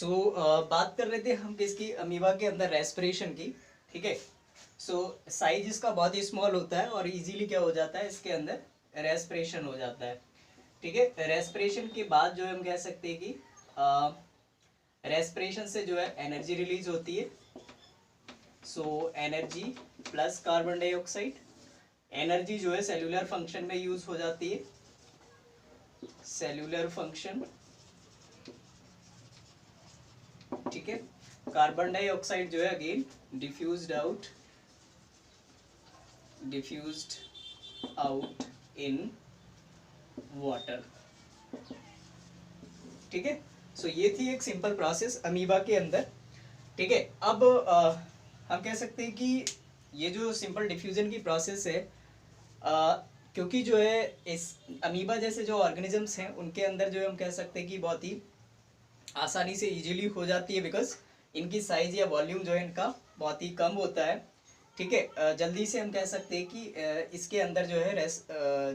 बात कर रहे थे हम किसकी, अमीबा के अंदर रेस्पिरेशन की। ठीक है। साइज इसका बहुत ही स्मॉल होता है और इजीली क्या हो जाता है, इसके अंदर रेस्पिरेशन हो जाता है। ठीक है। रेस्पिरेशन के बाद जो है हम कह सकते हैं कि रेस्पिरेशन से जो है एनर्जी रिलीज होती है। Energy plus carbon dioxide, energy जो है सेल्यूलर फंक्शन में यूज हो जाती है, सेल्यूलर फंक्शन। ठीक है। कार्बन डाइऑक्साइड जो है again diffused out in water. ठीक है। ये थी एक सिंपल प्रोसेस अमीबा के अंदर। ठीक है। अब हम कह सकते हैं कि ये जो सिंपल डिफ्यूजन की प्रोसेस है, क्योंकि जो है इस अमीबा जैसे जो ऑर्गेनिजम्स हैं उनके अंदर जो है हम कह सकते हैं कि बहुत ही आसानी से इजीली हो जाती है, बिकॉज इनकी साइज या वॉल्यूम जो है इनका बहुत ही कम होता है। ठीक है। जल्दी से हम कह सकते हैं कि इसके अंदर जो है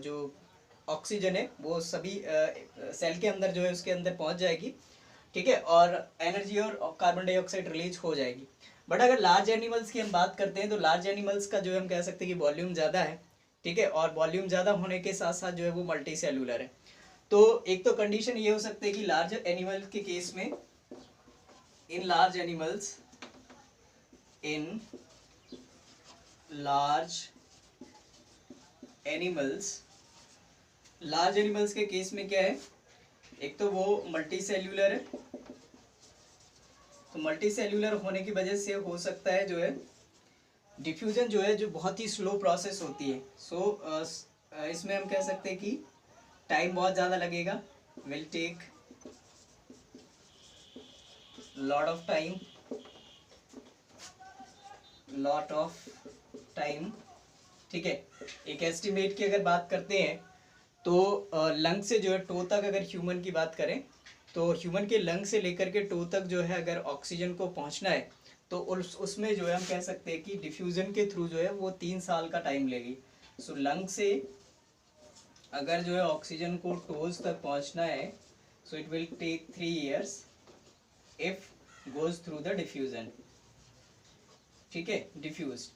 जो ऑक्सीजन है वो सभी सेल के अंदर जो है उसके अंदर पहुंच जाएगी। ठीक है। और एनर्जी और कार्बन डाइऑक्साइड रिलीज हो जाएगी। बट अगर लार्ज एनिमल्स की हम बात करते हैं तो लार्ज एनिमल्स का जो है हम कह सकते हैं कि वॉल्यूम ज़्यादा है। ठीक है। और वॉल्यूम ज़्यादा होने के साथ साथ जो है वो मल्टी सेलुलर है। तो एक तो कंडीशन ये हो सकती है कि लार्ज एनिमल के केस में, in large animals large animals के केस में क्या है, एक तो वो मल्टी सेल्यूलर है। तो मल्टी सेल्यूलर होने की वजह से हो सकता है जो है डिफ्यूजन जो है जो बहुत ही स्लो प्रोसेस होती है। इसमें हम कह सकते हैं कि टाइम बहुत ज़्यादा लगेगा, will take lot of time. ठीक है। एक एस्टिमेट की अगर बात करते हैं तो लंग से जो है टो तक अगर ह्यूमन की बात करें तो ह्यूमन के लंग से लेकर के टो तक जो है अगर ऑक्सीजन को पहुंचना है तो उसमें जो है हम कह सकते हैं कि डिफ्यूजन के थ्रू जो है वो 3 साल का टाइम लेगी। लंग से अगर जो है ऑक्सीजन को टोज तक पहुंचना है, so it will take 3 years if goes through the diffusion. ठीक है। डिफ्यूज।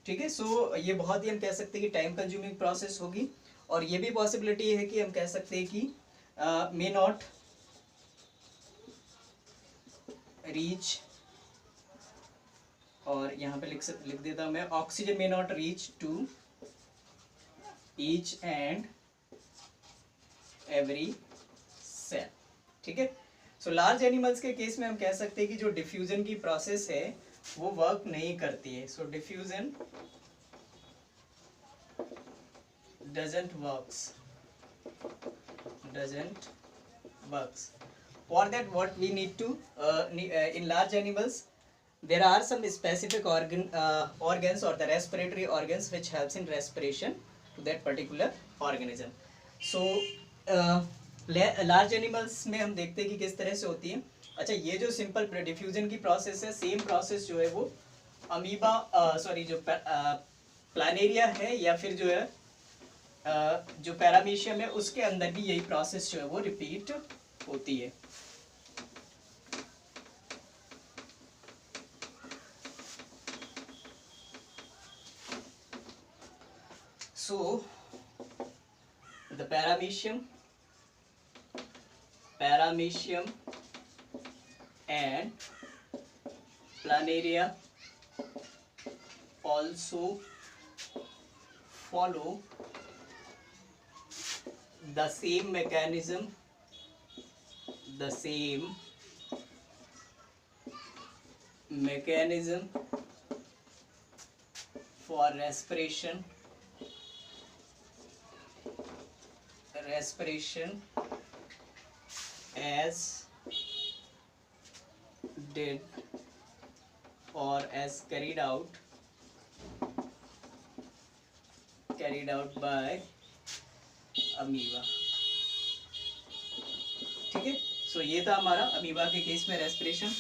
ठीक है। ये बहुत ही हम कह सकते हैं कि टाइम कंज्यूमिंग प्रोसेस होगी। और ये भी पॉसिबिलिटी है कि हम कह सकते हैं कि मे नॉट रीच, और यहाँ पे लिख देता हूँ मैं, oxygen may not reach to each and every cell. ठीक है। लार्ज एनिमल्स के केस में हम कह सकते हैं कि जो डिफ्यूजन की प्रोसेस है वो वर्क नहीं करती है। Diffusion doesn't works. For that what we need to in large animals there are some specific organs or the respiratory organs which helps in respiration to that particular organism. Large animals में हम देखते हैं कि किस तरह से होती है। अच्छा, ये जो सिंपल डिफ्यूजन की प्रोसेस है, सेम प्रोसेस जो है वो अमीबा जो प्लानेरिया है या फिर जो है जो पैरामीशियम है उसके अंदर भी यही प्रोसेस जो है वो रिपीट होती है। The paramecium and planaria also follow the same mechanism for respiration as did or as carried out by amoeba. ठीक है। ये था हमारा अमीबा के केस में रेस्पिरेशन।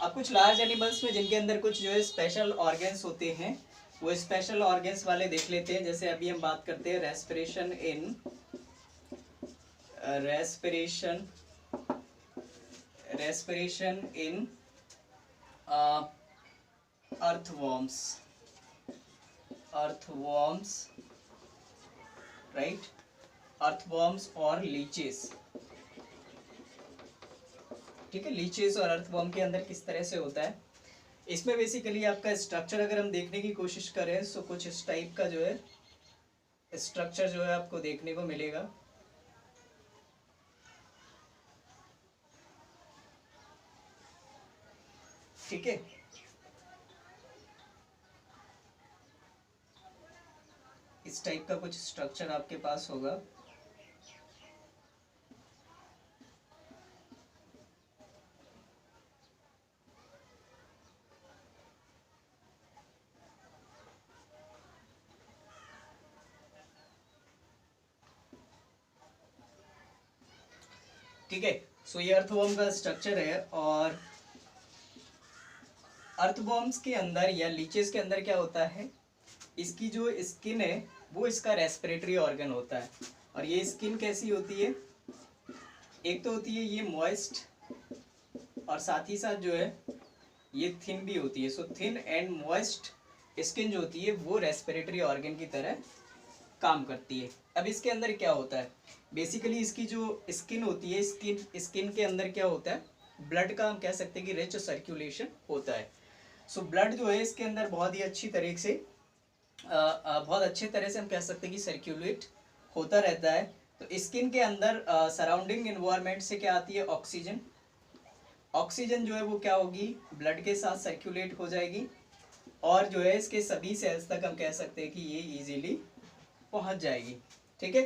अब कुछ लार्ज एनिमल्स में जिनके अंदर कुछ जो है स्पेशल ऑर्गन्स होते हैं, वो स्पेशल ऑर्गन्स वाले देख लेते हैं। जैसे अभी हम बात करते हैं respiration in earthworms, right? earthworms और लीचेस, ठीक है। लीचेस और अर्थवर्म के अंदर किस तरह से होता है, इसमें बेसिकली आपका स्ट्रक्चर अगर हम देखने की कोशिश करें तो कुछ इस टाइप का जो है स्ट्रक्चर जो है आपको देखने को मिलेगा। ठीक है, इस टाइप का कुछ स्ट्रक्चर आपके पास होगा। ठीक है, सो ये अर्थवर्म का स्ट्रक्चर है। और अर्थवर्म्स के अंदर या लीचेस के अंदर क्या होता है, इसकी जो स्किन है वो इसका रेस्पिरेटरी ऑर्गन होता है। और ये स्किन कैसी होती है, एक तो होती है ये मॉइस्ट और साथ ही साथ जो है ये थिन भी होती है। So thin and moist skin जो होती है वो रेस्पिरेटरी ऑर्गन की तरह काम करती है। अब इसके अंदर क्या होता है, बेसिकली इसकी जो स्किन होती है, स्किन के अंदर क्या होता है, ब्लड का हम कह सकते हैं कि रिच सर्कुलेशन होता है। सो ब्लड जो है इसके अंदर बहुत ही अच्छी तरह से बहुत अच्छे तरह से हम कह सकते हैं कि सर्कुलेट होता रहता है। तो स्किन के अंदर सराउंडिंग इन्वायरमेंट से क्या आती है, ऑक्सीजन। ऑक्सीजन जो है वो क्या होगी, ब्लड के साथ सर्कुलेट हो जाएगी और जो है इसके सभी सेल्स तक हम कह सकते हैं कि ये इजीली पहुंच जाएगी। ठीक है,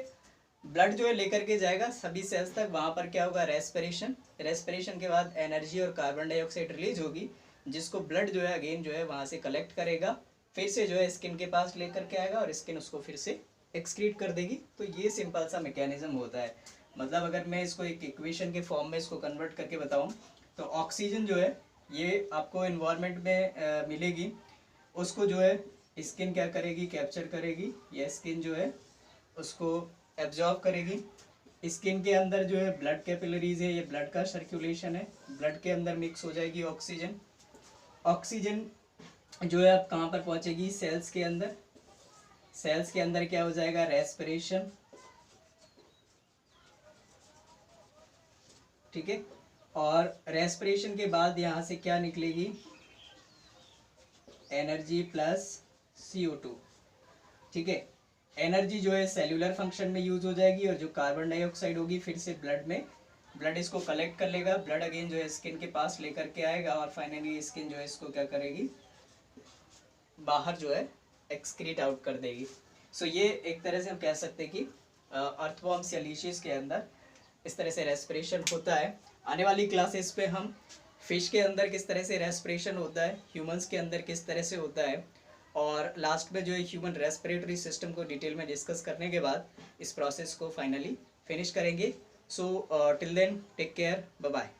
ब्लड जो है लेकर के जाएगा सभी सेल्स तक, वहां पर क्या होगा, रेस्पिरेशन। रेस्पिरेशन के बाद एनर्जी और कार्बन डाइऑक्साइड रिलीज होगी, जिसको ब्लड जो है अगेन जो है वहां से कलेक्ट करेगा, फिर से जो है स्किन के पास लेकर के आएगा और स्किन उसको फिर से एक्सक्रीट कर देगी। तो ये सिंपल सा मैकेनिज्म होता है। मतलब अगर मैं इसको एक इक्वेशन के फॉर्म में इसको कन्वर्ट करके बताऊं तो ऑक्सीजन जो है ये आपको इन्वायरमेंट में मिलेगी, उसको जो है स्किन क्या करेगी, कैप्चर करेगी, या स्किन जो है उसको एब्जॉर्ब करेगी। स्किन के अंदर जो है ब्लड कैपिलरीज है, ये ब्लड का सर्कुलेशन है, ब्लड के अंदर मिक्स हो जाएगी ऑक्सीजन। ऑक्सीजन जो है अब कहाँ पर पहुँचेगी, सेल्स के अंदर। सेल्स के अंदर क्या हो जाएगा, रेस्पिरेशन। ठीक है, और रेस्पिरेशन के बाद यहाँ से क्या निकलेगी, एनर्जी प्लस CO2। ठीक है, एनर्जी जो है सेल्यूलर फंक्शन में यूज हो जाएगी और जो कार्बन डाइऑक्साइड होगी फिर से ब्लड में, ब्लड इसको कलेक्ट कर लेगा, ब्लड अगेन जो है स्किन के पास लेकर के आएगा और फाइनली स्किन जो है इसको क्या करेगी, बाहर जो है एक्सक्रीट आउट कर देगी। सो ये एक तरह से हम कह सकते हैं कि अर्थवर्म्स या लीचेस के अंदर इस तरह से रेस्पिरेशन होता है। आने वाली क्लासेस पे हम फिश के अंदर किस तरह से रेस्पिरेशन होता है, ह्यूमंस के अंदर किस तरह से होता है, और लास्ट में जो है ह्यूमन रेस्पिरेटरी सिस्टम को डिटेल में डिस्कस करने के बाद इस प्रोसेस को फाइनली फिनिश करेंगे। So till then take care, bye bye.